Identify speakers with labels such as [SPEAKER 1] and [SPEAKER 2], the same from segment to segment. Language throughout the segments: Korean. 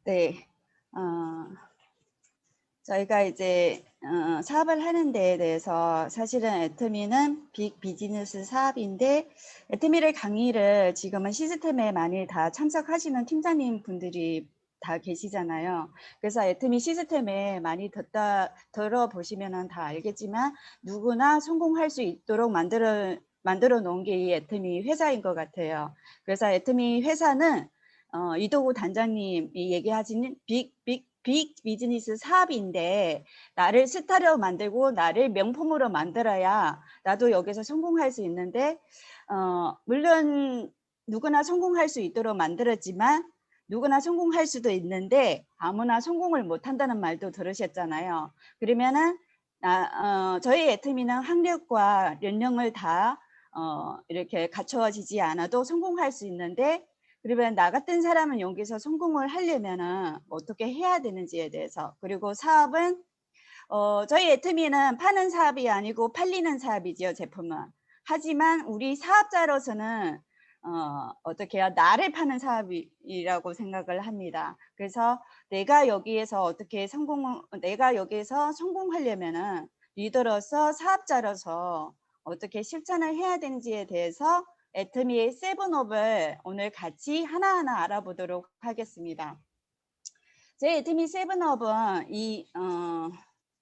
[SPEAKER 1] 네. 어, 저희가 이제 사업을 하는 데에 대해서 사실은 애터미는 빅 비즈니스 사업인데 애터미를 강의를 지금은 시스템에 많이 다 참석하시는 팀장님 분들이 다 계시잖아요. 그래서 애터미 시스템에 많이 들어보시면 다 알겠지만 누구나 성공할 수 있도록 만들어 놓은 게 이 애터미 회사인 것 같아요. 그래서 애터미 회사는 이도구 단장님이 얘기하시는 빅 비즈니스 사업인데 나를 스타로 만들고 나를 명품으로 만들어야 나도 여기서 성공할 수 있는데 물론 누구나 성공할 수 있도록 만들었지만 누구나 성공할 수도 있는데 아무나 성공을 못한다는 말도 들으셨잖아요. 그러면은 저희 애터미는 학력과 연령을 다 이렇게 갖춰지지 않아도 성공할 수 있는데 그러면 나 같은 사람은 여기서 성공을 하려면은 어떻게 해야 되는지에 대해서 그리고 사업은 저희 애터미는 파는 사업이 아니고 팔리는 사업이지요, 제품은. 하지만 우리 사업자로서는 어떻게 해요? 나를 파는 사업이라고 생각을 합니다. 그래서 내가 여기에서 성공하려면은 리더로서 사업자로서 어떻게 실천을 해야 되는지에 대해서 애터미의 세븐업을 오늘 같이 하나하나 알아보도록 하겠습니다. 제 애터미 세븐업은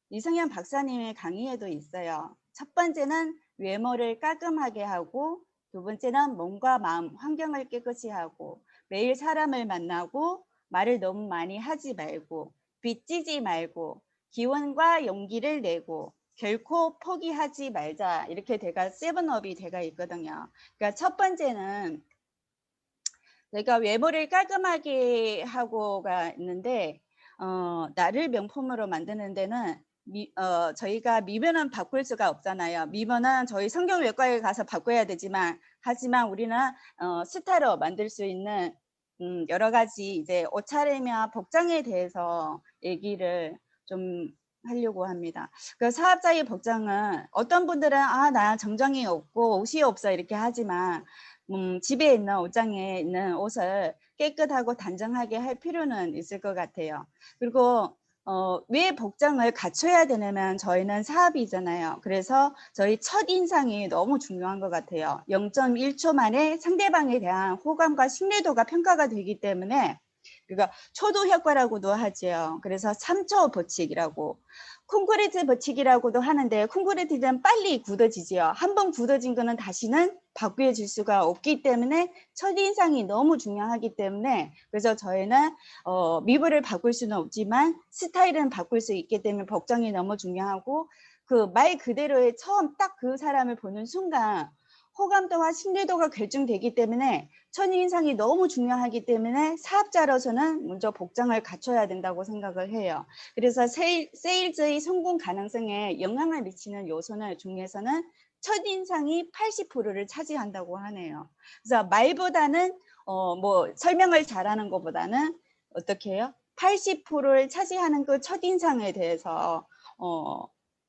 [SPEAKER 1] 이승현 박사님의 강의에도 있어요. 첫 번째는 외모를 깔끔하게 하고 두 번째는 몸과 마음, 환경을 깨끗이 하고 매일 사람을 만나고 말을 너무 많이 하지 말고 빚지지 말고 기원과 용기를 내고 결코 포기하지 말자 이렇게 세븐업이 돼가 있거든요. 그러니까 첫 번째는 내가 외모를 깔끔하게 하고가 있는데 나를 명품으로 만드는 데는 저희가 미모는 바꿀 수가 없잖아요. 미모는 저희 성형외과에 가서 바꿔야 되지만 하지만 우리는 스타로 만들 수 있는 여러 가지 이제 옷차림이나 복장에 대해서 얘기를 좀 하려고 합니다. 그 사업자의 복장은 어떤 분들은 나 정장이 없고 옷이 없어 이렇게 하지만 집에 있는 옷장에 있는 옷을 깨끗하고 단정하게 할 필요는 있을 것 같아요. 그리고 왜 복장을 갖춰야 되냐면 저희는 사업이잖아요. 그래서 저희 첫인상이 너무 중요한 것 같아요. 0.1초 만에 상대방에 대한 호감과 신뢰도가 평가가 되기 때문에 그러니까 초도 효과라고도 하죠. 그래서 3초 법칙이라고 콘크리트 법칙이라고도 하는데 콘크리트는 빨리 굳어지지요. 한번 굳어진 거는 다시는 바꾸어질 수가 없기 때문에 첫인상이 너무 중요하기 때문에 그래서 저희는 미부를 바꿀 수는 없지만 스타일은 바꿀 수 있기 때문에 복장이 너무 중요하고 그 말 그대로의 처음 딱 그 사람을 보는 순간 호감도와 신뢰도가 결정되기 때문에 첫인상이 너무 중요하기 때문에 사업자로서는 먼저 복장을 갖춰야 된다고 생각을 해요. 그래서 세일즈의 성공 가능성에 영향을 미치는 요소는 중에서는 첫인상이 80%를 차지한다고 하네요. 그래서 말보다는 뭐 설명을 잘하는 것보다는 어떻게 해요? 80%를 차지하는 그 첫인상에 대해서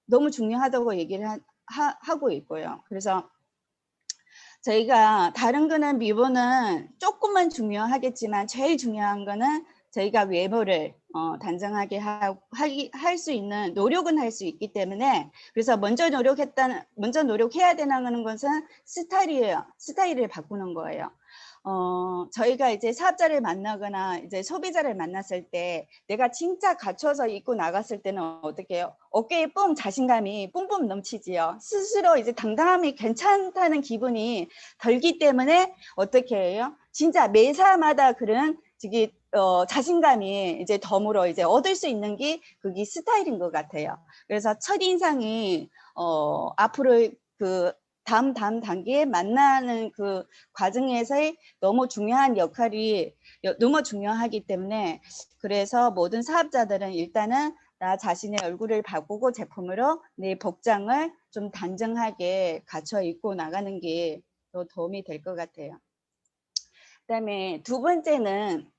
[SPEAKER 1] 너무 중요하다고 얘기를 하고 있고요. 그래서 저희가 다른 거는 미모는 조금만 중요하겠지만 제일 중요한 거는 저희가 외모를 단정하게 할 수 있는 노력은 할 수 있기 때문에 그래서 먼저 노력해야 되는 것은 스타일이에요. 스타일을 바꾸는 거예요. 저희가 이제 사업자를 만나거나 이제 소비자를 만났을 때 내가 진짜 갖춰서 입고 나갔을 때는 어떻게 해요? 어깨에 자신감이 뿜뿜 넘치지요. 스스로 이제 당당함이 괜찮다는 기분이 들기 때문에 어떻게 해요? 진짜 매사마다 그런 자신감이 이제 덤으로 이제 얻을 수 있는 게 그게 스타일인 것 같아요. 그래서 첫인상이 앞으로 그 다음 단계에 만나는 그 과정에서의 너무 중요한 역할이 너무 중요하기 때문에 그래서 모든 사업자들은 일단은 나 자신의 얼굴을 바꾸고 제품으로 내 복장을 좀 단정하게 갖춰 입고 나가는 게 더 도움이 될 것 같아요. 그다음에 두 번째는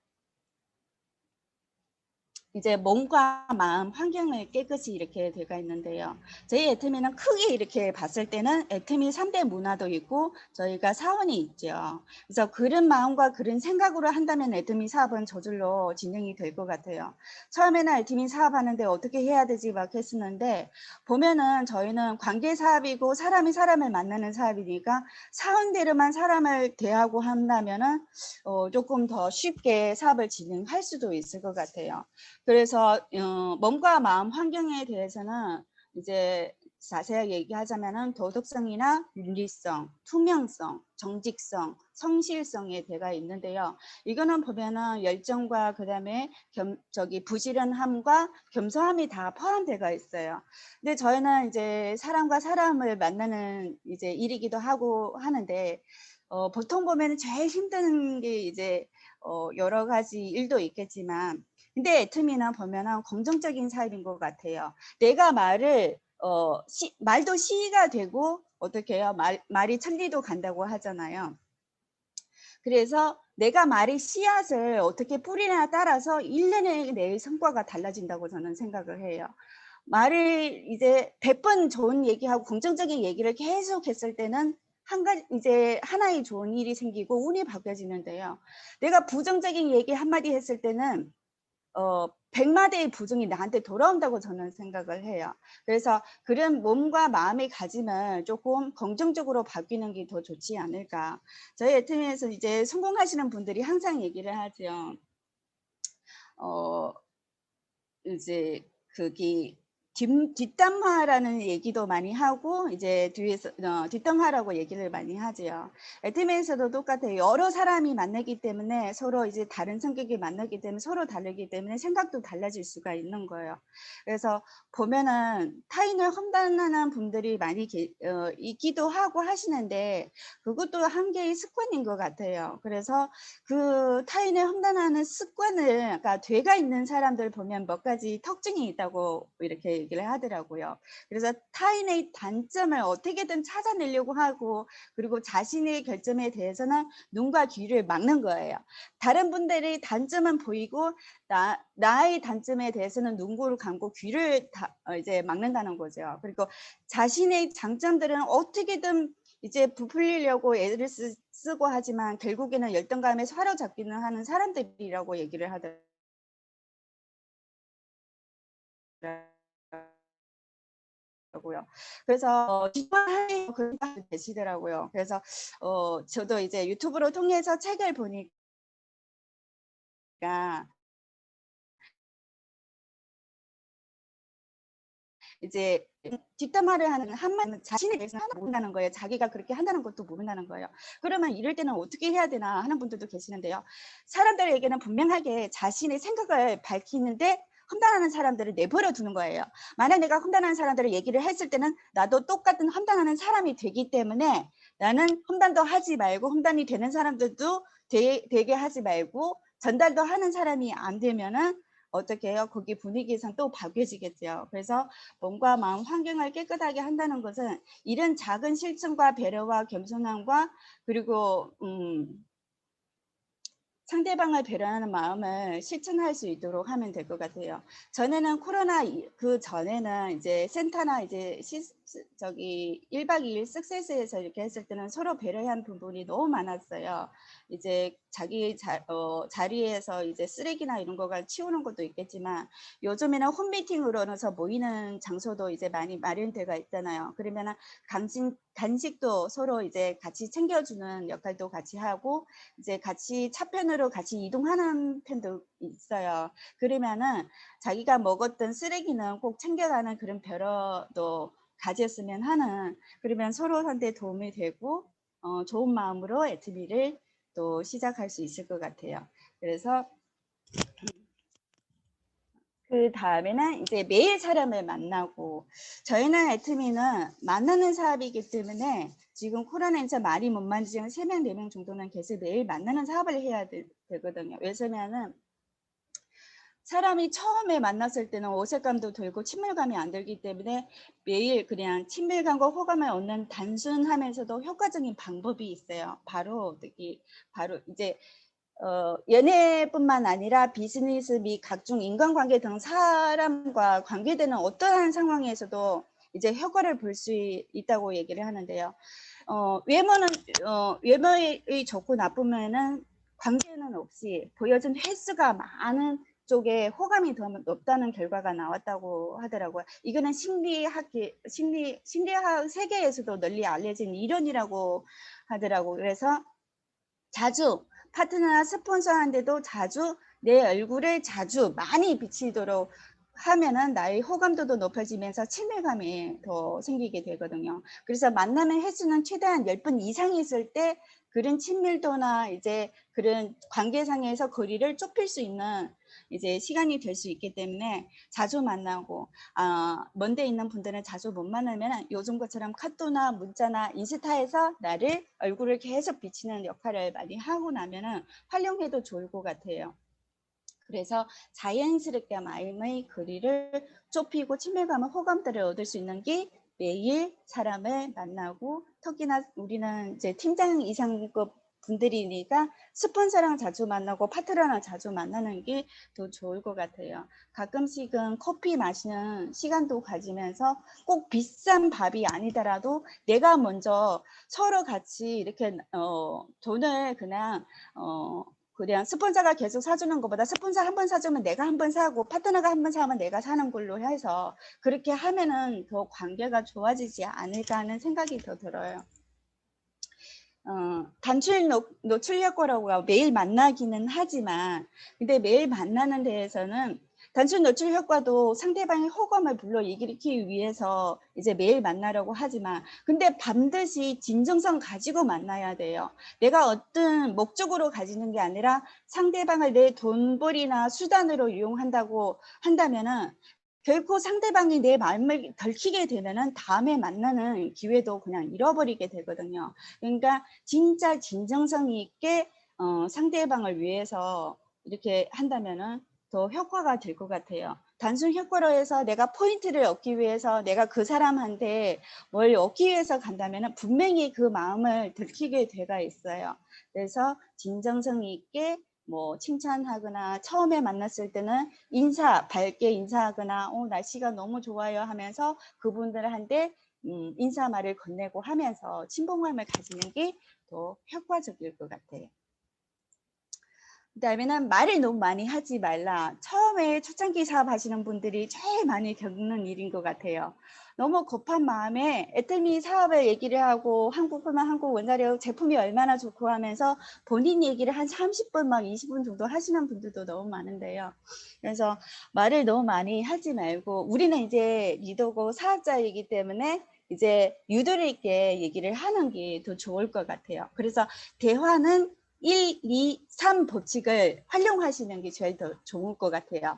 [SPEAKER 1] 이제 몸과 마음, 환경을 깨끗이 이렇게 되어 있는데요. 저희 애터미는 크게 이렇게 봤을 때는 애터미 3대 문화도 있고 저희가 사원이 있죠. 그래서 그런 마음과 그런 생각으로 한다면 애터미 사업은 저절로 진행이 될 것 같아요. 처음에는 애터미 사업하는데 어떻게 해야 되지 막 했었는데 보면은 저희는 관계 사업이고 사람이 사람을 만나는 사업이니까 사원대로만 사람을 대하고 한다면은 조금 더 쉽게 사업을 진행할 수도 있을 것 같아요. 그래서 몸과 마음 환경에 대해서는 이제 자세하게 얘기하자면은 도덕성이나 윤리성, 투명성, 정직성, 성실성에 대가 있는데요. 이거는 보면은 열정과 그다음에 부지런함과 겸손함이 다 포함되어 있어요. 근데 저희는 이제 사람과 사람을 만나는 이제 일이기도 하고 하는데 보통 보면은 제일 힘든 게 이제 여러 가지 일도 있겠지만 근데 애터미는 보면은 긍정적인 사업인 것 같아요. 내가 말을 말도 시가 되고 어떻게 해요? 말이 천리도 간다고 하잖아요. 그래서 내가 말의 씨앗을 어떻게 뿌리냐에 따라서 1년에 내 성과가 달라진다고 저는 생각을 해요. 말을 이제 100번 좋은 얘기하고 긍정적인 얘기를 계속 했을 때는 한 가지 이제 하나의 좋은 일이 생기고 운이 바뀌어지는데요. 내가 부정적인 얘기 한마디 했을 때는 100마디의 부정이 나한테 돌아온다고 저는 생각을 해요. 그래서 그런 몸과 마음의 가짐을 조금 긍정적으로 바뀌는 게 더 좋지 않을까. 저희 애터미에서 이제 성공하시는 분들이 항상 얘기를 하죠. 이제 그게 뒷담화라는 얘기도 많이 하고 이제 뒤에서 뒷담화라고 얘기를 많이 하지요. 애터미에서도 똑같아요. 여러 사람이 만나기 때문에 서로 이제 다른 성격이 만나기 때문에 서로 다르기 때문에 생각도 달라질 수가 있는 거예요. 그래서 보면은 타인을 험담하는 분들이 많이 있기도 하고 하시는데 그것도 한 개의 습관인 것 같아요. 그래서 그 타인을 험담하는 습관을 그러니까 죄가 있는 사람들 보면 몇 가지 특징이 있다고 이렇게 얘기를 하더라고요. 그래서 타인의 단점을 어떻게든 찾아내려고 하고 그리고 자신의 결점에 대해서는 눈과 귀를 막는 거예요. 다른 분들의 단점은 보이고 나의 단점에 대해서는 눈을 감고 귀를 이제 막는다는 거죠. 그리고 자신의 장점들은 어떻게든 이제 부풀리려고 애를 쓰고 하지만 결국에는 열등감에 사로잡기는 하는 사람들이라고 얘기를 하더라고요. 그래서 그런 분들 계시더라고요. 그래서 저도 이제 유튜브를 통해서 책을 보니까 이제 뒷담화를 하는 한마디는 자신에 대해서는 하나도 모른다는 거예요. 자기가 그렇게 한다는 것도 모른다는 거예요. 그러면 이럴 때는 어떻게 해야 되나 하는 분들도 계시는데요. 사람들에게는 분명하게 자신의 생각을 밝히는데 험담하는 사람들을 내버려 두는 거예요. 만약 내가 험담하는 사람들을 얘기를 했을 때는 나도 똑같은 험담하는 사람이 되기 때문에 나는 험담도 하지 말고 험담이 되는 사람들도 되게 하지 말고 전달도 하는 사람이 안 되면은 어떻게 해요? 거기 분위기상 또 바뀌어지겠죠. 그래서 몸과 마음 환경을 깨끗하게 한다는 것은 이런 작은 실천과 배려와 겸손함과 그리고 상대방을 배려하는 마음을 실천할 수 있도록 하면 될 것 같아요. 전에는 그 전에는 이제 센터나 이제 저기 1박 2일 석세스에서 이렇게 했을 때는 서로 배려한 부분이 너무 많았어요. 이제 자기 자리에서 이제 쓰레기나 이런 거가 치우는 것도 있겠지만 요즘에는 홈미팅으로서 모이는 장소도 이제 많이 마련되어 있잖아요. 그러면은 간식도 서로 이제 같이 챙겨주는 역할도 같이 하고 이제 같이 차편으로 같이 이동하는 편도 있어요. 그러면은 자기가 먹었던 쓰레기는 꼭 챙겨가는 그런 배려도 가졌으면 하는 그러면 서로한테 도움이 되고 좋은 마음으로 애트미를 또 시작할 수 있을 것 같아요. 그래서 그 다음에는 이제 매일 사람을 만나고 저희는 애트미는 만나는 사업이기 때문에 지금 코로나19 많이 못 만지면 3명, 4명 정도는 계속 매일 만나는 사업을 해야 되거든요. 왜냐면은 사람이 처음에 만났을 때는 어색감도 들고 친밀감이 안 들기 때문에 매일 그냥 친밀감과 호감을 얻는 단순하면서도 효과적인 방법이 있어요. 바로 이제 연애뿐만 아니라 비즈니스 및 각종 인간관계 등 사람과 관계되는 어떠한 상황에서도 이제 효과를 볼 수 있다고 얘기를 하는데요. 외모는 외모의 좋고 나쁘면은 관계는 없이 보여준 횟수가 많은 쪽에 호감이 더 높다는 결과가 나왔다고 하더라고요. 이거는 심리학 세계에서도 널리 알려진 이론이라고 하더라고요. 그래서 자주 파트너나 스폰서한테도 자주 내 얼굴을 자주 많이 비치도록 하면은 나의 호감도도 높아지면서 친밀감이 더 생기게 되거든요. 그래서 만나는 횟수는 최대한 10번 이상이 있을 때 그런 친밀도나 이제 그런 관계상에서 거리를 좁힐 수 있는 이제 시간이 될 수 있기 때문에 자주 만나고, 먼데 있는 분들은 자주 못 만나면 요즘 것처럼 카톡이나 문자나 인스타에서 나를 얼굴을 계속 비치는 역할을 많이 하고 나면은 활용해도 좋을 것 같아요. 그래서 자연스럽게 마음의 거리를 좁히고 친밀감과 호감들을 얻을 수 있는 게 매일 사람을 만나고, 특히나 우리는 이제 팀장 이상급 분들이니까 스폰서랑 자주 만나고 파트너랑 자주 만나는 게 더 좋을 것 같아요. 가끔씩은 커피 마시는 시간도 가지면서 꼭 비싼 밥이 아니더라도 내가 먼저 서로 같이 이렇게 돈을 그냥 스폰서가 계속 사주는 것보다 스폰서 한 번 사주면 내가 한 번 사고 파트너가 한 번 사면 내가 사는 걸로 해서 그렇게 하면은 더 관계가 좋아지지 않을까 하는 생각이 더 들어요. 단출 노출 효과라고 매일 만나기는 하지만, 근데 매일 만나는 데에서는 단순 노출 효과도 상대방의 호감을 불러일으키기 위해서 이제 매일 만나려고 하지만, 근데 반드시 진정성 가지고 만나야 돼요. 내가 어떤 목적으로 가지는 게 아니라 상대방을 내 돈벌이나 수단으로 이용한다고 한다면은 결코 상대방이 내 마음을 들키게 되면은 다음에 만나는 기회도 그냥 잃어버리게 되거든요. 그러니까 진짜 진정성 있게 상대방을 위해서 이렇게 한다면은 더 효과가 될 것 같아요. 단순 효과로 해서 내가 포인트를 얻기 위해서 내가 그 사람한테 뭘 얻기 위해서 간다면은 분명히 그 마음을 들키게 돼가 있어요. 그래서 진정성 있게 뭐 칭찬하거나, 처음에 만났을 때는 밝게 인사하거나, 날씨가 너무 좋아요 하면서 그분들한테 인사말을 건네고 하면서 친밀감을 가지는 게 더 효과적일 것 같아요. 그다음에는 말을 너무 많이 하지 말라. 처음에 초창기 사업 하시는 분들이 제일 많이 겪는 일인 것 같아요. 너무 급한 마음에 애터미 사업을 얘기를 하고 한국 원자력 제품이 얼마나 좋고 하면서 본인 얘기를 한 30분 막 20분 정도 하시는 분들도 너무 많은데요. 그래서 말을 너무 많이 하지 말고, 우리는 이제 리더고 사업자이기 때문에 이제 유도리 있게 얘기를 하는 게 더 좋을 것 같아요. 그래서 대화는 1, 2, 3 법칙을 활용하시는 게 제일 더 좋을 것 같아요.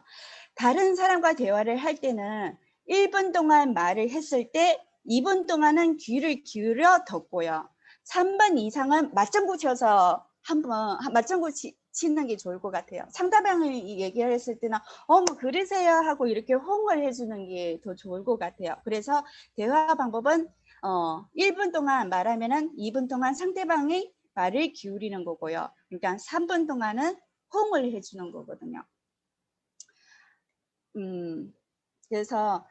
[SPEAKER 1] 다른 사람과 대화를 할 때는 1분 동안 말을 했을 때 2분 동안은 귀를 기울여 듣고요. 3분 이상은 맞장구 쳐서 한번 맞장구 치는 게 좋을 것 같아요. 상대방이 얘기를 했을 때는 뭐 그러세요 하고 이렇게 호응을 해주는 게 더 좋을 것 같아요. 그래서 대화 방법은 1분 동안 말하면은 2분 동안 상대방이 말을 기울이는 거고요. 그러니까 3분 동안은 호응을 해주는 거거든요. 그래서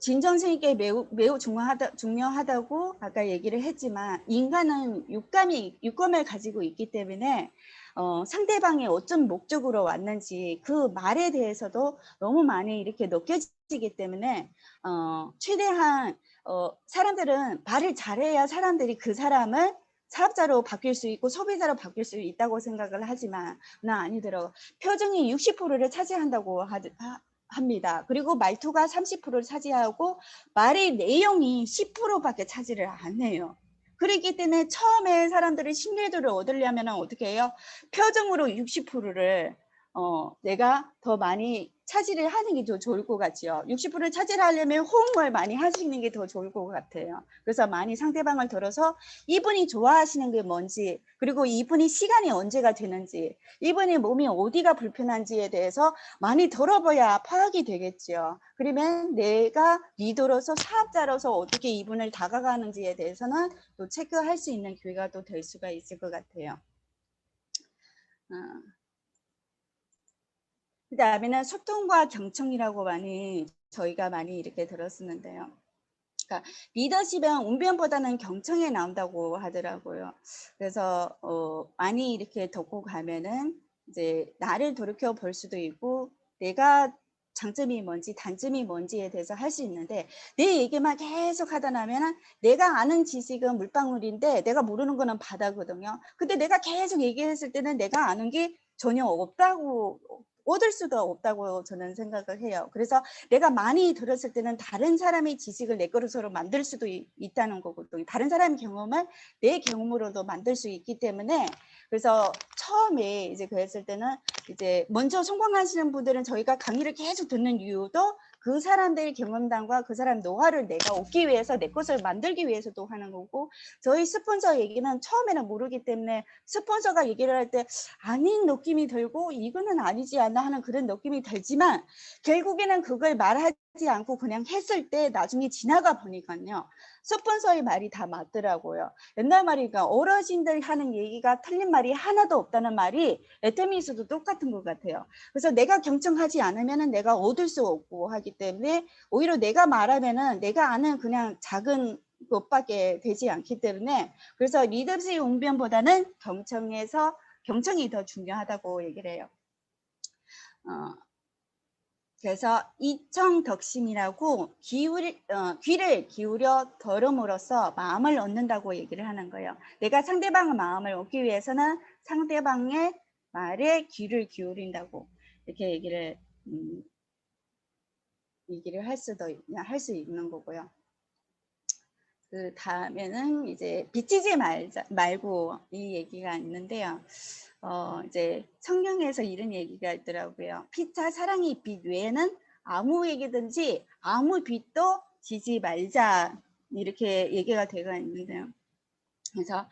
[SPEAKER 1] 진정성 있게 매우 중요하다고 아까 얘기를 했지만, 인간은 육감을 가지고 있기 때문에 상대방이 어떤 목적으로 왔는지 그 말에 대해서도 너무 많이 이렇게 느껴지기 때문에 최대한 사람들은 말을 잘해야 사람들이 그 사람을 사업자로 바뀔 수 있고 소비자로 바뀔 수 있다고 생각을 하지만, 나 아니더라고. 표정이 60%를 차지한다고 합니다. 그리고 말투가 30%를 차지하고 말의 내용이 10%밖에 차지를 안 해요. 그렇기 때문에 처음에 사람들이 신뢰도를 얻으려면 어떻게 해요? 표정으로 60%를 내가 더 많이 차지를 하는 게 더 좋을 것 같지요. 60%를 차지하려면 호응을 많이 하시는 게 더 좋을 것 같아요. 그래서 많이 상대방을 들어서 이분이 좋아하시는 게 뭔지, 그리고 이분이 시간이 언제가 되는지, 이분의 몸이 어디가 불편한지에 대해서 많이 들어봐야 파악이 되겠죠. 그러면 내가 리더로서 사업자로서 어떻게 이분을 다가가는지에 대해서는 또 체크할 수 있는 기회가 또 될 수가 있을 것 같아요. 그다음에는 소통과 경청이라고 저희가 많이 이렇게 들었었는데요. 그러니까 리더십은 웅변보다는 경청에 나온다고 하더라고요. 그래서 많이 이렇게 듣고 가면은 이제 나를 돌이켜 볼 수도 있고 내가 장점이 뭔지 단점이 뭔지에 대해서 할 수 있는데 내 얘기만 계속 하다 나면은 내가 아는 지식은 물방울인데 내가 모르는 거는 바다거든요. 근데 내가 계속 얘기했을 때는 내가 아는 게 전혀 없다고 얻을 수가 없다고 저는 생각을 해요. 그래서 내가 많이 들었을 때는 다른 사람의 지식을 내 것으로 만들 수도 있다는 거거든요. 다른 사람의 경험을 내 경험으로도 만들 수 있기 때문에 그래서 처음에 이제 그랬을 때는 이제 먼저 성공하시는 분들은 저희가 강의를 계속 듣는 이유도 그 사람들의 경험담과 그 사람 노하우를 내가 얻기 위해서 내 것을 만들기 위해서도 하는 거고 저희 스폰서 얘기는 처음에는 모르기 때문에 스폰서가 얘기를 할 때 아닌 느낌이 들고 이거는 아니지 않나 하는 그런 느낌이 들지만 결국에는 그걸 말하지 않고 그냥 했을 때 나중에 지나가 보니까요. 스폰서의 말이 다 맞더라고요. 옛날 말이니까 어르신들 하는 얘기가 틀린 말이 하나도 없다는 말이 애터미에서도 똑같은 것 같아요. 그래서 내가 경청하지 않으면 내가 얻을 수 없고 하기 때문에 오히려 내가 말하면은 내가 아는 그냥 작은 것밖에 되지 않기 때문에 그래서 리더십 웅변보다는 경청이 더 중요하다고 얘기를 해요. 그래서 이청덕심이라고 귀를 기울여 들음으로써 마음을 얻는다고 얘기를 하는 거예요. 내가 상대방의 마음을 얻기 위해서는 상대방의 말에 귀를 기울인다고 이렇게 얘기를 할 수 있는 거고요. 그 다음에는 이제 비치지 말고 이 얘기가 있는데요. 이제 성경에서 이런 얘기가 있더라고요. 피차 사랑의 빛 외에는 아무 얘기든지 아무 빛도 지지 말자 이렇게 얘기가 되어 있는데요. 그래서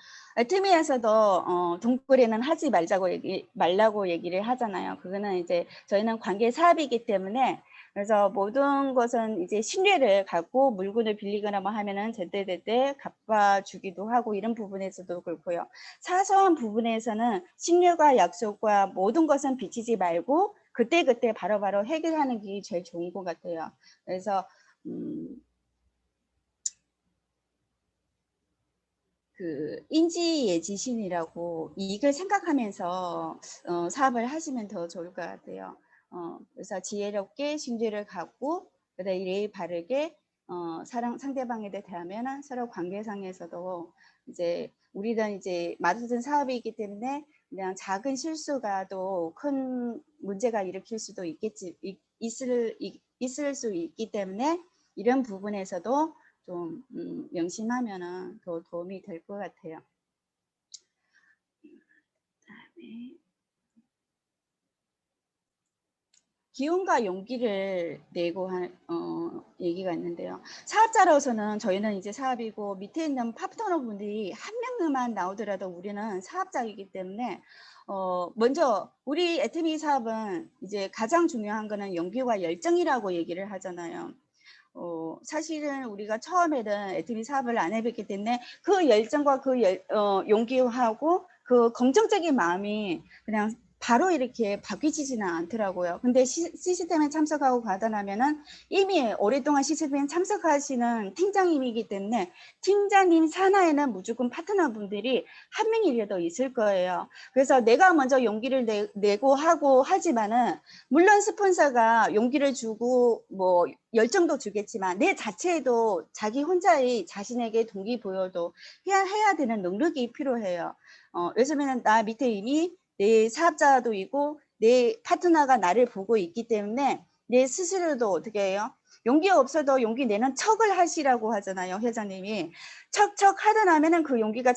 [SPEAKER 1] TV에서도 동굴에는 하지 말라고 얘기를 하잖아요. 그거는 이제 저희는 관계 사업이기 때문에 그래서 모든 것은 이제 신뢰를 갖고 물건을 빌리거나 뭐 하면은 제때제때 갚아주기도 하고 이런 부분에서도 그렇고요. 사소한 부분에서는 신뢰와 약속과 모든 것은 비치지 말고 그때그때 바로바로 해결하는 게 제일 좋은 것 같아요. 그래서 그 인지예지신이라고 이익을 생각하면서 사업을 하시면 더 좋을 것 같아요. 그래서 지혜롭게 신뢰를 갖고 그다음에 예의 바르게 상대방에 대하면 서로 관계상에서도 이제 우리는 이제 맡은 사업이기 때문에 그냥 작은 실수가 또 큰 문제가 일으킬 수도 있을 수 있기 때문에 이런 부분에서도 좀 명심하면은 더 도움이 될 것 같아요. 그다음에 기운과 용기를 내고 얘기가 있는데요. 사업자로서는 저희는 이제 사업이고 밑에 있는 파트너분들이 한 명만 나오더라도 우리는 사업자이기 때문에 먼저 우리 애터미 사업은 이제 가장 중요한 거는 용기와 열정이라고 얘기를 하잖아요. 사실은 우리가 처음에는 애터미 사업을 안 해봤기 때문에 그 열정과 그 용기하고 그 긍정적인 마음이 그냥 바로 이렇게 바뀌지는 않더라고요. 근데 시스템에 참석하고 가다 나면은 이미 오랫동안 시스템에 참석하시는 팀장님이기 때문에 팀장님 산하에는 무조건 파트너분들이 한 명이라도 있을 거예요. 그래서 내가 먼저 용기를 내고 하고 하지만은 물론 스폰서가 용기를 주고 뭐 열정도 주겠지만 내 자체에도 자기 혼자의 자신에게 동기부여도 해야 되는 능력이 필요해요. 왜냐면 나 밑에 이미 내 사업자도 있고 내 파트너가 나를 보고 있기 때문에 내 스스로도 어떻게 해요? 용기 없어도 용기 내는 척을 하시라고 하잖아요, 회장님이. 척 하다 나면은 그 용기가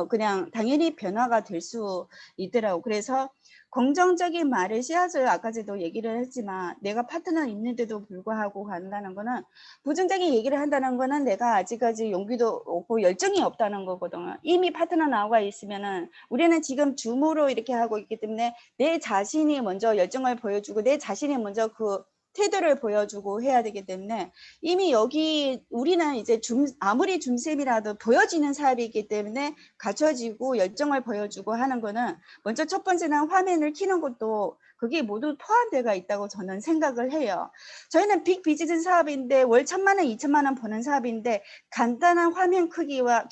[SPEAKER 1] 그냥 당연히 변화가 될 수 있더라고. 그래서 긍정적인 말을 씨앗을 아까 전에도 얘기를 했지만 내가 파트너 있는데도 불구하고 간다는 거는 부정적인 얘기를 한다는 거는 내가 아직까지 용기도 없고 열정이 없다는 거거든요. 이미 파트너 나와 있으면은 우리는 지금 줌으로 이렇게 하고 있기 때문에 내 자신이 먼저 열정을 보여주고 내 자신이 먼저 그 태도를 보여주고 해야 되기 때문에 이미 여기 우리는 이제 아무리 줌쌤이라도 보여지는 사업이기 때문에 갖춰지고 열정을 보여주고 하는 거는 먼저 첫 번째는 화면을 켜는 것도 그게 모두 포함되어 있다고 저는 생각을 해요. 저희는 빅 비즈니스 사업인데 월 1,000만 원, 2천만 원 버는 사업인데 간단한 화면 크기와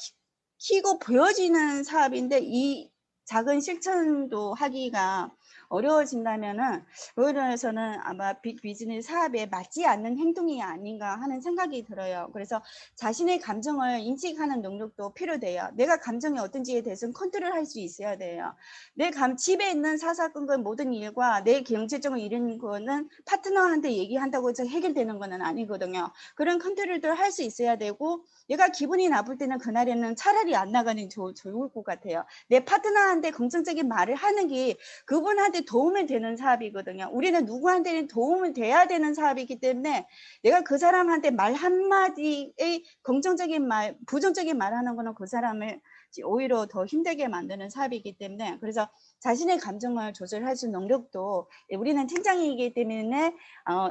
[SPEAKER 1] 키고 보여지는 사업인데 이 작은 실천도 하기가 어려워진다면은 오히려서는 아마 빅 비즈니스 사업에 맞지 않는 행동이 아닌가 하는 생각이 들어요. 그래서 자신의 감정을 인식하는 능력도 필요돼요. 내가 감정이 어떤지에 대해서는 컨트롤할 수 있어야 돼요. 집에 있는 사사건건 모든 일과 내 경제적으로 이런 거는 파트너한테 얘기한다고 해서 해결되는 거는 아니거든요. 그런 컨트롤도 할 수 있어야 되고 내가 기분이 나쁠 때는 그날에는 차라리 안 나가는 게 좋을 것 같아요. 내 파트너한테 긍정적인 말을 하는 게 그분한테 도움이 되는 사업이거든요. 우리는 누구한테는 도움이 돼야 되는 사업이기 때문에 내가 그 사람한테 말 한마디의 긍정적인 말, 부정적인 말 하는 거는 그 사람을 오히려 더 힘들게 만드는 사업이기 때문에 그래서 자신의 감정을 조절할 수 있는 능력도 우리는 팀장이기 때문에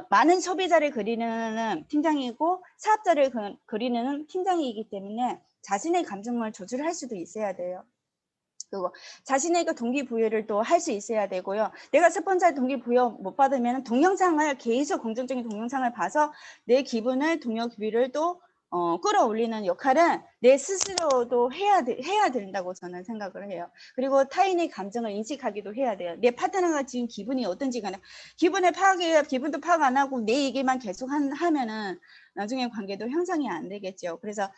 [SPEAKER 1] 많은 소비자를 그리는 팀장이고 사업자를 그리는 팀장이기 때문에 자신의 감정을 조절할 수도 있어야 돼요. 그리고 자신의 그 동기부여를 또 할 수 있어야 되고요. 내가 스폰서 동기부여 못 받으면 동영상을 계속 긍정적인 동영상을 봐서 내 기분을 동기부여를 또 끌어올리는 역할은 내 스스로도 해야 된다고 저는 생각을 해요. 그리고 타인의 감정을 인식하기도 해야 돼요. 내 파트너가 지금 기분이 어떤지 간에 기분도 파악 안 하고 내 얘기만 계속 하면은 나중에 관계도 형성이 안 되겠죠. 그래서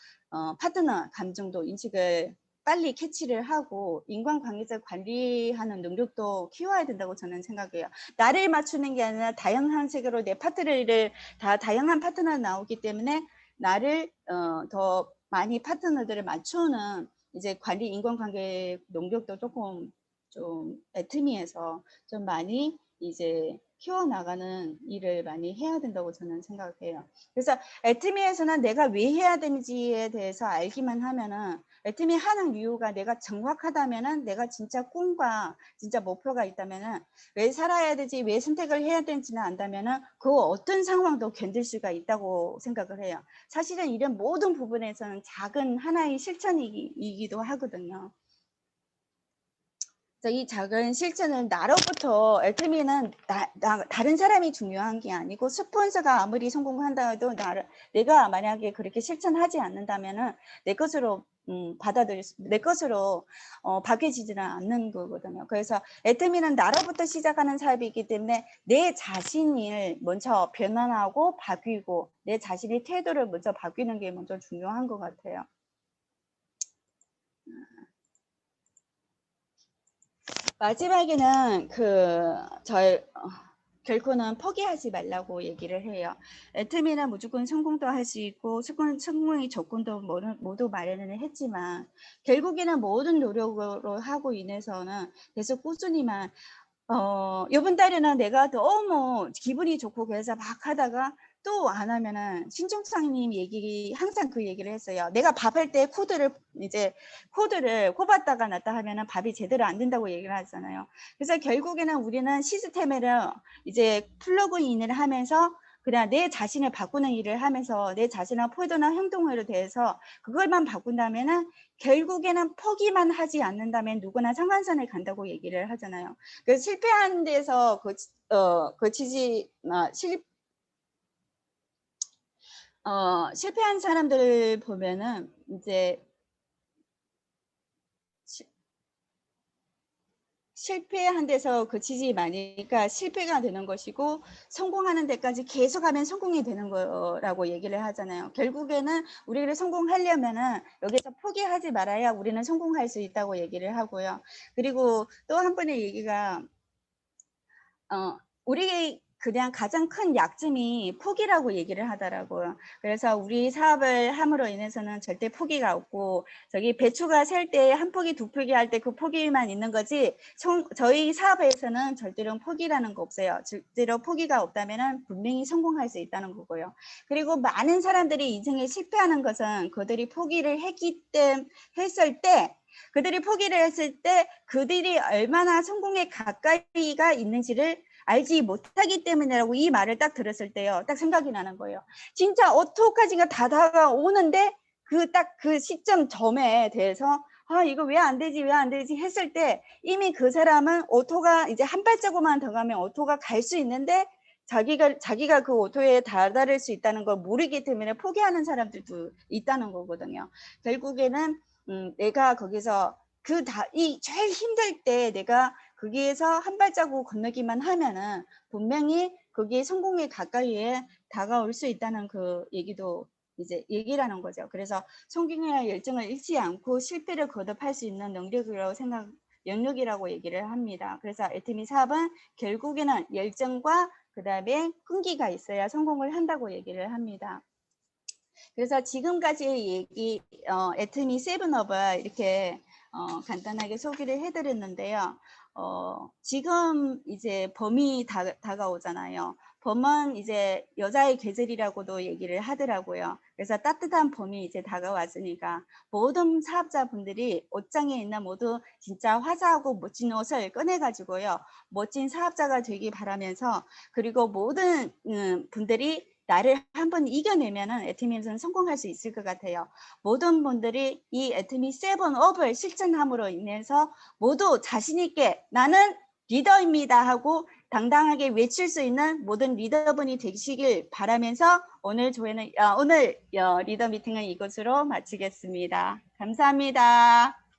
[SPEAKER 1] 파트너 감정도 인식을 빨리 캐치를 하고 인간관계를 관리하는 능력도 키워야 된다고 저는 생각해요. 나를 맞추는 게 아니라 다양한 색으로 내 파트너를 다양한 파트너가 나오기 때문에 나를 더 많이 파트너들을 맞추는 이제 관리 인간관계 능력도 조금 좀 애트미에서 좀 많이 이제 키워나가는 일을 많이 해야 된다고 저는 생각해요. 그래서 애트미에서는 내가 왜 해야 되는지에 대해서 알기만 하면은 애트미 하는 이유가 내가 정확하다면은 내가 진짜 꿈과 진짜 목표가 있다면은 왜 살아야 되지 왜 선택을 해야 되는지는 안다면은 그 어떤 상황도 견딜 수가 있다고 생각을 해요. 사실은 이런 모든 부분에서는 작은 하나의 실천이기도 하거든요. 이 작은 실천은 나로부터 애트미는 다른 사람이 중요한 게 아니고 스폰서가 아무리 성공한다 해도 내가 만약에 그렇게 실천하지 않는다면은 내 것으로 내 것으로 바뀌지는 않는 거거든요. 그래서 애트미는 나로부터 시작하는 사업이기 때문에 내 자신을 먼저 변환하고 바뀌고 내 자신의 태도를 먼저 바뀌는 게 먼저 중요한 것 같아요. 마지막에는 결코는 포기하지 말라고 얘기를 해요. 애트미는 무조건 성공도 할 수 있고 성공의 조건도 모두 마련을 했지만 결국에는 모든 노력으로 하고 인해서는 계속 꾸준히만 이번 달에는 내가 너무 기분이 좋고 그래서 막 하다가 또 안 하면은 신종상님 항상 그 얘기를 했어요. 내가 밥할 때 코드를 꼽았다가 놨다 하면은 밥이 제대로 안 된다고 얘기를 하잖아요. 그래서 결국에는 우리는 시스템을 이제 플러그인을 하면서 그냥 내 자신을 바꾸는 일을 하면서 내 자신의 포도나 행동으로 대해서 그걸만 바꾼다면은 결국에는 포기만 하지 않는다면 누구나 상한선을 간다고 얘기를 하잖아요. 그 실패한 데서 실패한 사람들 보면은 이제 실패한 데서 그치지 마니까 실패가 되는 것이고 성공하는 데까지 계속하면 성공이 되는 거라고 얘기를 하잖아요. 결국에는 우리를 성공하려면은 여기서 포기하지 말아야 우리는 성공할 수 있다고 얘기를 하고요. 그리고 또 한 번의 얘기가 우리 그냥 가장 큰 약점이 포기라고 얘기를 하더라고요. 그래서 우리 사업을 함으로 인해서는 절대 포기가 없고 저기 배추가 셀 때 한 포기 두 포기 할 때 그 포기만 있는 거지 저희 사업에서는 절대로 포기라는 거 없어요. 절대로 포기가 없다면 분명히 성공할 수 있다는 거고요. 그리고 많은 사람들이 인생에 실패하는 것은 그들이 포기를 했을 때 그들이 포기를 했을 때 그들이 얼마나 성공에 가까이가 있는지를 알지 못하기 때문이라고 이 말을 딱 들었을 때요. 딱 생각이 나는 거예요. 진짜 어떡하지가 다 다가오는데 그 시점 점에 대해서 아, 이거 왜 안 되지, 왜 안 되지 했을 때 이미 그 사람은 오토가 이제 한 발자국만 더 가면 오토가 갈 수 있는데 자기가 그 오토에 다다를 수 있다는 걸 모르기 때문에 포기하는 사람들도 있다는 거거든요. 결국에는 내가 거기서 이 제일 힘들 때 내가 거기에서 한 발자국 건너기만 하면은 분명히 거기에 성공에 가까이에 다가올 수 있다는 그 얘기도 이제 얘기라는 거죠. 그래서 성공이나 열정을 잃지 않고 실패를 거듭할 수 있는 영역이라고 얘기를 합니다. 그래서 애터미 사업은 결국에는 열정과 그다음에 끈기가 있어야 성공을 한다고 얘기를 합니다. 그래서 지금까지의 얘기 애터미 세븐업을 이렇게 간단하게 소개를 해드렸는데요. 지금 이제 봄이 다가오잖아요. 봄은 이제 여자의 계절이라고도 얘기를 하더라고요. 그래서 따뜻한 봄이 이제 다가왔으니까 모든 사업자분들이 옷장에 있는 모두 진짜 화사하고 멋진 옷을 꺼내가지고요. 멋진 사업자가 되기 바라면서 그리고 모든 분들이 나를 한번 이겨내면은 애터미에서는 성공할 수 있을 것 같아요. 모든 분들이 이 애터미 세븐업을 실천함으로 인해서 모두 자신 있게 나는 리더입니다 하고 당당하게 외칠 수 있는 모든 리더분이 되시길 바라면서 오늘 리더 미팅은 이것으로 마치겠습니다. 감사합니다.